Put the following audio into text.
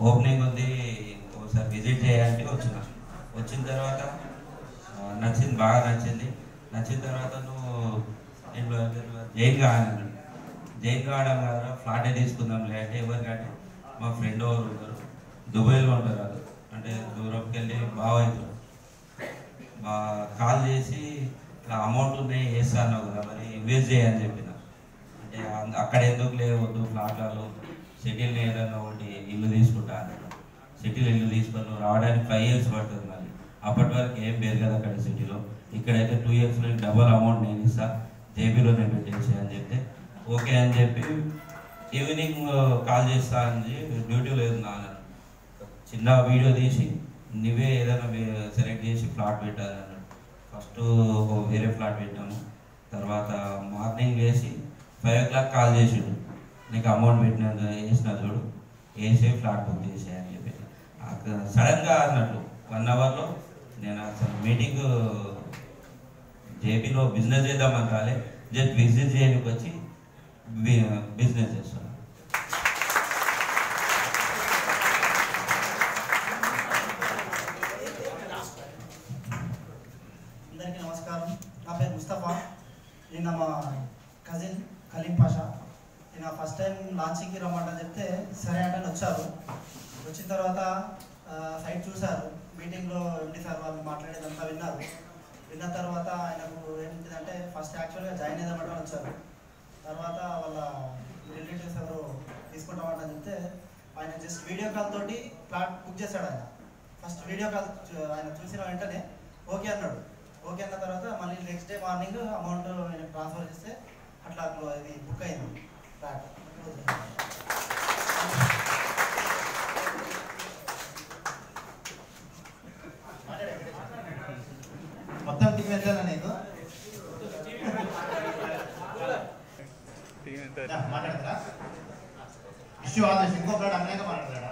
Opening ఉంది, ఒకసారి visit చేయాలంటే వచ్చిన తర్వాత నచ్చింది, బాగా నచ్చింది. నచ్చిన తర్వాత నువ్వు నేను జైన్ గార్డెన్ కదా ఫ్లాటే తీసుకుందాంలే అంటే ఎవరికంటే మా ఫ్రెండ్ ఎవరు ఉంటారు, దుబాయ్లో ఉంటారు. వాళ్ళు అంటే దూరంకి వెళ్ళి బాగా అవుతారు. కాల్ చేసి ఇలా అమౌంట్ ఉన్నాయి వేస్తాను కదా, మరి ఇన్వెస్ట్ చేయని చెప్పిన. అంటే అక్కడ ఎందుకు లేవద్దు, ఫ్లాట్లలో సిటీలో ఏదైనా ఒకటి ఇల్లు తీసుకుంటా అన్నాడు. సిటీలో ఇల్లు తీసుకొని రావడానికి 5 years పడుతుంది. మళ్ళీ అప్పటి వరకు ఏం పెరగదు అక్కడ సిటీలో. ఇక్కడైతే 2 yearsలో డబల్ అమౌంట్ నేను ఇస్తా, జేబీలో నేను పెట్టేసి అని చెప్తే ఓకే అని చెప్పి ఈవినింగ్ కాల్ చేస్తా అని డ్యూటీలో అన్నాను. చిన్న వీడియో తీసి నువ్వే ఏదైనా సెలెక్ట్ చేసి ఫ్లాట్ పెట్టాలన్నాడు. ఫస్ట్ వేరే ఫ్లాట్ పెట్టాము. తర్వాత మార్నింగ్ వేసి 5 o'clock కాల్ చేసాడు, నీకు అమౌంట్ వేసిన చూడు, వేసే ఫ్లాట్ బుక్ చేసే అని చెప్పి. సడన్గా అన్నట్లు 1 hourలో నేను అసలు మీటింగ్ జేబీలో బిజినెస్ చేద్దామని రాలే, జస్ట్ బిజినెస్ చేయడానికి వచ్చి బిజినెస్ చేస్తాను. అందరికీ నమస్కారం. నా పేరు ముస్తఫా. నిన్న మా కజిన్ కలీం పాషా నేను ఫస్ట్ టైం లాంచింగ్కి రమ్మంటని చెప్తే సరే అంటే వచ్చారు. వచ్చిన తర్వాత సైట్ చూశారు. మీటింగ్లో ఎండి సార్ వాళ్ళు మాట్లాడేదంతా విన్నారు. విన్న తర్వాత ఆయనకు ఏంటిదంటే ఫస్ట్ యాక్చువల్గా జాయిన్ అయ్యామంటే వచ్చారు. తర్వాత వాళ్ళ రిలేటివ్స్ ఎవరు తీసుకుంటామంటని చెప్తే ఆయన జస్ట్ వీడియో కాల్ తోటి ఫ్లాట్ బుక్ చేశాడు. ఆయన ఫస్ట్ వీడియో కాల్ ఆయన చూసిన వెంటనే ఓకే అన్నాడు. ఓకే అన్న తర్వాత మళ్ళీ next day morning amount transfer చేస్తే అట్లా ఇది బుక్ అయింది ఫ్లాట్. మొత్తం టీం ఎంతనా నీకు? మాట్లాడతారా? ఇష్యూ ఆదేశం ఇంకో ఫ్లాట్ అమ్మలేక మాట్లాడతాడా?